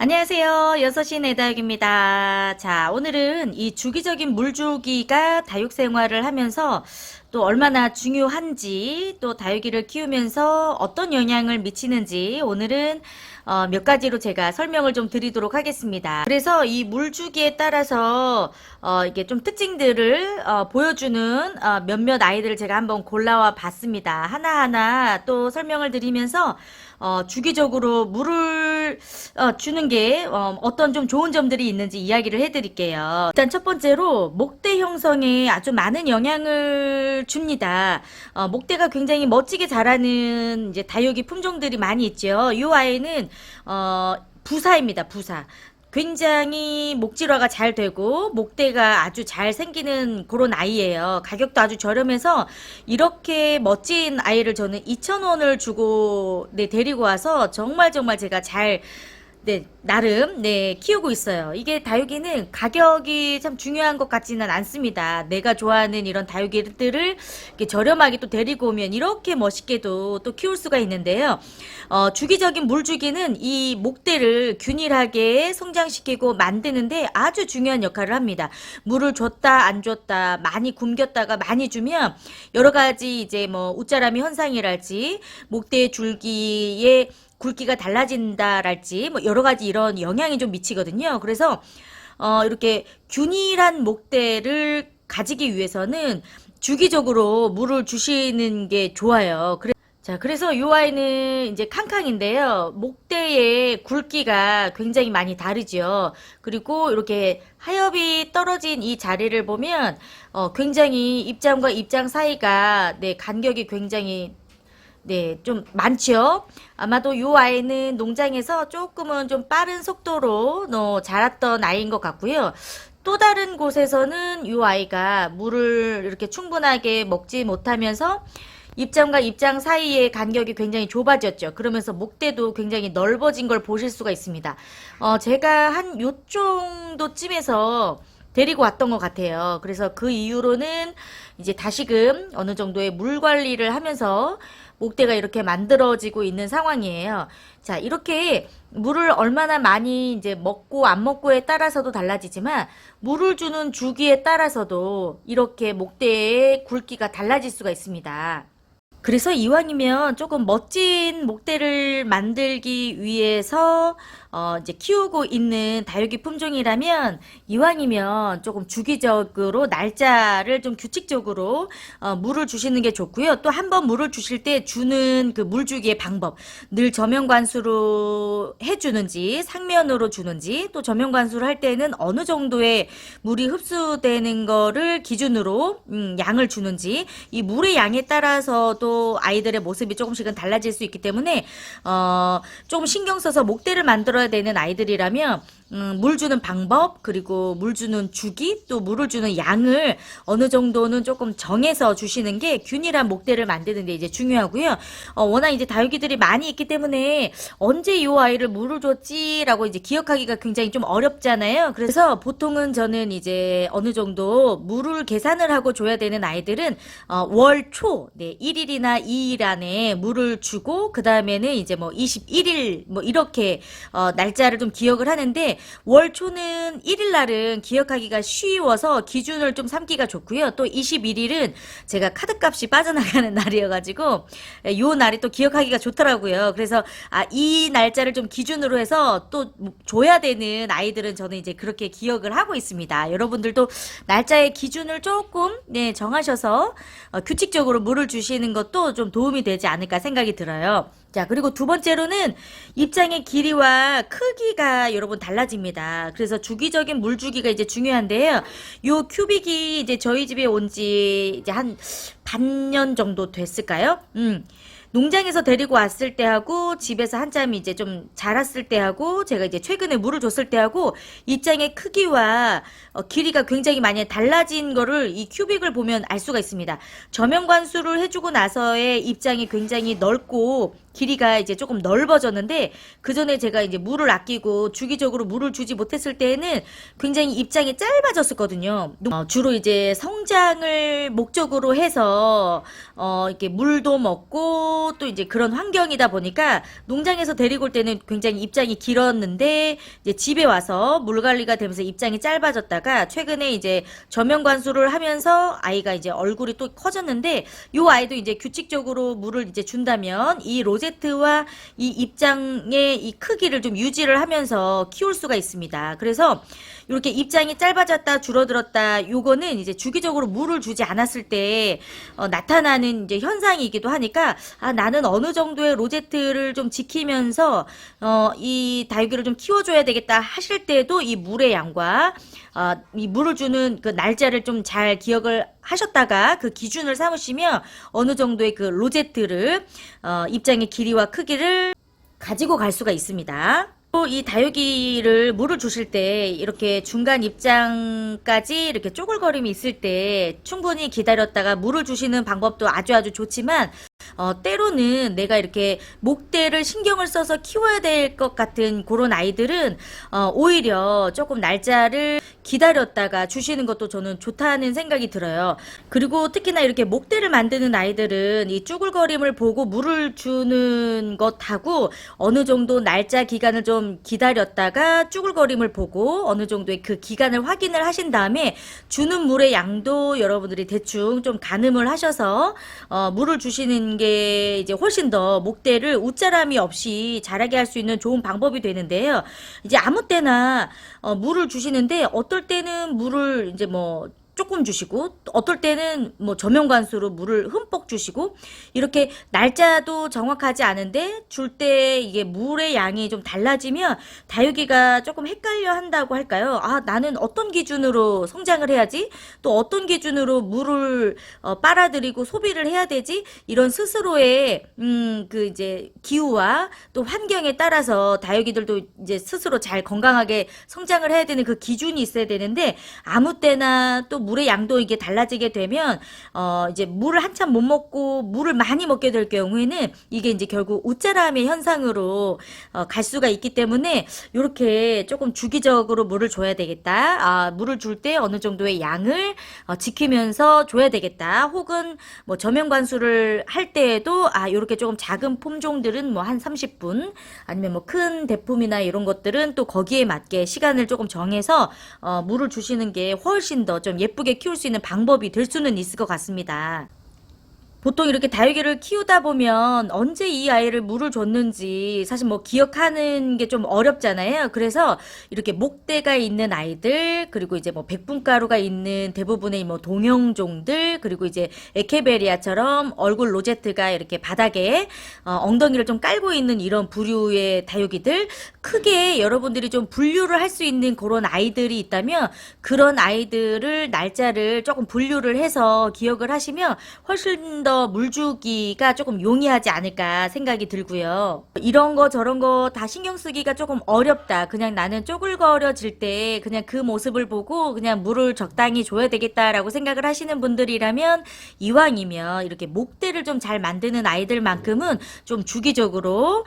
안녕하세요. 6시 내다육입니다. 자, 오늘은 이 주기적인 물주기가 다육 생활을 하면서 또 얼마나 중요한지, 또 다육이를 키우면서 어떤 영향을 미치는지 오늘은 몇 가지로 제가 설명을 좀 드리도록 하겠습니다. 그래서 이 물주기에 따라서 이게 좀 특징들을 보여주는 몇몇 아이들을 제가 한번 골라와 봤습니다. 하나하나 또 설명을 드리면서 주기적으로 물을 주는 게 어떤 좀 좋은 점들이 있는지 이야기를 해드릴게요. 일단 첫 번째로 목대 형성에 아주 많은 영향을 줍니다. 목대가 굉장히 멋지게 자라는 이제 다육이 품종들이 많이 있죠. 이 아이는 부사입니다. 부사. 굉장히 목질화가 잘 되고 목대가 아주 잘 생기는 그런 아이예요. 가격도 아주 저렴해서 이렇게 멋진 아이를 저는 2,000원을 주고 데리고 와서 정말 제가 잘 나름 키우고 있어요. 이게 다육이는 가격이 참 중요한 것 같지는 않습니다. 내가 좋아하는 이런 다육이들을 이렇게 저렴하게 또 데리고 오면 이렇게 멋있게도 또 키울 수가 있는데요. 주기적인 물주기는 이 목대를 균일하게 성장시키고 만드는데 아주 중요한 역할을 합니다. 물을 줬다 안 줬다, 많이 굶겼다가 많이 주면 여러 가지 이제 뭐 웃자람이 현상이랄지 목대의 줄기에 굵기가 달라진다랄지 뭐 여러 가지 이런 영향이 좀 미치거든요. 그래서 이렇게 균일한 목대를 가지기 위해서는 주기적으로 물을 주시는 게 좋아요. 자, 그래서 이 아이는 이제 캉캉인데요. 목대의 굵기가 굉장히 많이 다르죠. 그리고 이렇게 하엽이 떨어진 이 자리를 보면 굉장히 입장과 입장 사이가 간격이 굉장히 좀 많죠. 아마도 이 아이는 농장에서 조금은 좀 빠른 속도로 자랐던 아이인 것 같고요. 또 다른 곳에서는 이 아이가 물을 이렇게 충분하게 먹지 못하면서 입장과 입장 사이의 간격이 굉장히 좁아졌죠. 그러면서 목대도 굉장히 넓어진 걸 보실 수가 있습니다. 제가 한 요 정도쯤에서 데리고 왔던 것 같아요. 그래서 그 이후로는 이제 다시금 어느 정도의 물 관리를 하면서 목대가 이렇게 만들어지고 있는 상황이에요. 자, 이렇게 물을 얼마나 많이 이제 먹고 안 먹고에 따라서도 달라지지만 물을 주는 주기에 따라서도 이렇게 목대의 굵기가 달라질 수가 있습니다. 그래서 이왕이면 조금 멋진 목대를 만들기 위해서 이제 키우고 있는 다육이 품종이라면 이왕이면 조금 주기적으로 날짜를 좀 규칙적으로 물을 주시는 게 좋고요. 또 한 번 물을 주실 때 주는 그 물 주기의 방법, 늘 저면 관수로 해주는지 상면으로 주는지, 또 저면 관수를 할 때는 어느 정도의 물이 흡수되는 거를 기준으로 양을 주는지, 이 물의 양에 따라서도 아이들의 모습이 조금씩은 달라질 수 있기 때문에 조금 신경 써서 목대를 만들어야 되는 아이들이라면 물 주는 방법, 그리고 물 주는 주기, 또 물을 주는 양을 어느 정도는 조금 정해서 주시는 게 균일한 목대를 만드는 데 이제 중요하고요. 워낙 이제 다육이들이 많이 있기 때문에 언제 이 아이를 물을 줬지라고 이제 기억하기가 굉장히 좀 어렵잖아요. 그래서 보통은 저는 이제 어느 정도 물을 계산을 하고 줘야 되는 아이들은 월 초, 1일이나 2일 안에 물을 주고 그 다음에는 이제 뭐 21일 뭐 이렇게 날짜를 좀 기억을 하는데, 월 초는 1일 날은 기억하기가 쉬워서 기준을 좀 삼기가 좋고요. 또 21일은 제가 카드값이 빠져나가는 날이어가지고 요 날이 또 기억하기가 좋더라고요. 그래서 이 날짜를 좀 기준으로 해서 또 줘야 되는 아이들은 저는 이제 그렇게 기억을 하고 있습니다. 여러분들도 날짜의 기준을 조금 정하셔서 규칙적으로 물을 주시는 것도 좀 도움이 되지 않을까 생각이 들어요. 자, 그리고 두 번째로는 입장의 길이와 크기가 여러분 달라집니다. 그래서 주기적인 물 주기가 이제 중요한데요. 요 큐빅이 이제 저희 집에 온 지 이제 한 반년 정도 됐을까요? 농장에서 데리고 왔을 때하고 집에서 한참 이제 좀 자랐을 때하고 제가 이제 최근에 물을 줬을 때하고 입장의 크기와 길이가 굉장히 많이 달라진 거를 이 큐빅을 보면 알 수가 있습니다. 저면 관수를 해주고 나서의 입장이 굉장히 넓고 길이가 이제 조금 넓어졌는데, 그 전에 제가 이제 물을 아끼고 주기적으로 물을 주지 못했을 때에는 굉장히 입장이 짧아졌었거든요. 주로 이제 성장을 목적으로 해서 이렇게 물도 먹고 또 이제 그런 환경이다 보니까 농장에서 데리고 올 때는 굉장히 입장이 길었는데, 이제 집에 와서 물 관리가 되면서 입장이 짧아졌다가 최근에 이제 저면 관수를 하면서 아이가 이제 얼굴이 또 커졌는데, 요 아이도 이제 규칙적으로 물을 이제 준다면 이 로제트와 이 입장의 이 크기를 좀 유지를 하면서 키울 수가 있습니다. 그래서 이렇게 입장이 짧아졌다 줄어들었다, 요거는 이제 주기적으로 물을 주지 않았을 때 나타나는 이제 현상이기도 하니까, 나는 어느 정도의 로제트를 좀 지키면서 이 다육이를 좀 키워줘야 되겠다 하실 때도 이 물의 양과 이 물을 주는 그 날짜를 좀 잘 기억을 하셨다가 그 기준을 삼으시면 어느 정도의 그 로제트를 입장의 길이와 크기를 가지고 갈 수가 있습니다. 또 이 다육이를 물을 주실 때 이렇게 중간 입장까지 이렇게 쪼글거림이 있을 때 충분히 기다렸다가 물을 주시는 방법도 아주 좋지만, 때로는 내가 이렇게 목대를 신경을 써서 키워야 될 것 같은 그런 아이들은 오히려 조금 날짜를 기다렸다가 주시는 것도 저는 좋다는 생각이 들어요. 그리고 특히나 이렇게 목대를 만드는 아이들은 이 쭈글거림을 보고 물을 주는 것하고 어느 정도 날짜 기간을 좀 기다렸다가 쭈글거림을 보고 어느 정도의 그 기간을 확인을 하신 다음에 주는 물의 양도 여러분들이 대충 좀 가늠을 하셔서 물을 주시는 게 이제 훨씬 더 목대를 웃자람이 없이 자라게 할 수 있는 좋은 방법이 되는데요. 이제 아무 때나 물을 주시는데, 어떨 때는 물을 이제 뭐 조금 주시고, 어떨 때는 뭐 저면관수로 물을 흠뻑 주시고, 이렇게 날짜도 정확하지 않은데 줄 때 이게 물의 양이 좀 달라지면 다육이가 조금 헷갈려 한다고 할까요? 나는 어떤 기준으로 성장을 해야지, 또 어떤 기준으로 물을 빨아들이고 소비를 해야 되지, 이런 스스로의 그 이제 기후와 또 환경에 따라서 다육이들도 이제 스스로 잘 건강하게 성장을 해야 되는 그 기준이 있어야 되는데, 아무 때나 또 물의 양도 이게 달라지게 되면 이제 물을 한참 못 먹고 물을 많이 먹게 될 경우에는 이게 이제 결국 웃자람의 현상으로 갈 수가 있기 때문에, 이렇게 조금 주기적으로 물을 줘야 되겠다. 물을 줄 때 어느 정도의 양을 지키면서 줘야 되겠다. 혹은 뭐 저면 관수를 할 때에도 이렇게 조금 작은 품종들은 뭐 한 30분, 아니면 뭐 큰 대품이나 이런 것들은 또 거기에 맞게 시간을 조금 정해서 물을 주시는 게 훨씬 더 좀 예쁘게 키울 수 있는 방법이 될 수는 있을 것 같습니다. 보통 이렇게 다육이를 키우다 보면 언제 이 아이를 물을 줬는지 사실 뭐 기억하는 게 좀 어렵잖아요. 그래서 이렇게 목대가 있는 아이들, 그리고 이제 뭐 백분가루가 있는 대부분의 뭐 동형종들, 그리고 이제 에케베리아처럼 얼굴 로제트가 이렇게 바닥에 엉덩이를 좀 깔고 있는 이런 부류의 다육이들, 크게 여러분들이 좀 분류를 할 수 있는 그런 아이들이 있다면 그런 아이들을 날짜를 조금 분류를 해서 기억을 하시면 훨씬 더 물주기가 조금 용이하지 않을까 생각이 들고요. 이런 거 저런 거 다 신경 쓰기가 조금 어렵다, 그냥 나는 쪼글거려질 때 그냥 그 모습을 보고 그냥 물을 적당히 줘야 되겠다라고 생각을 하시는 분들이라면, 이왕이면 이렇게 목대를 좀 잘 만드는 아이들만큼은 좀 주기적으로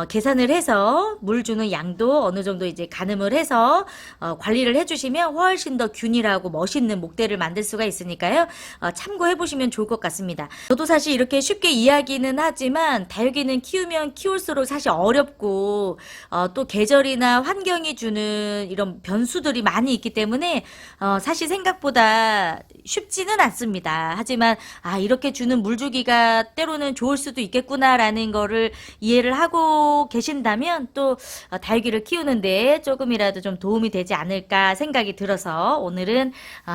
계산을 해서 물 주는 양도 어느 정도 이제 가늠을 해서 관리를 해주시면 훨씬 더 균일하고 멋있는 목대를 만들 수가 있으니까요. 참고해 보시면 좋을 것 같습니다. 저도 사실 이렇게 쉽게 이야기는 하지만 다육이는 키우면 키울수록 사실 어렵고 또 계절이나 환경이 주는 이런 변수들이 많이 있기 때문에 사실 생각보다 쉽지는 않습니다. 하지만 이렇게 주는 물주기가 때로는 좋을 수도 있겠구나라는 거를 이해를 하고 계신다면 또 다육이를 키우는데 조금이라도 좀 도움이 되지 않을까 생각이 들어서 오늘은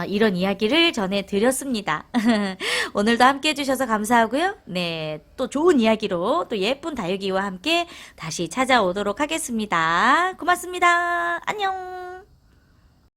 이런 이야기를 전해드렸습니다. 오늘도 함께 해주셔서 감사하고요. 네, 또 좋은 이야기로 또 예쁜 다육이와 함께 다시 찾아오도록 하겠습니다. 고맙습니다. 안녕.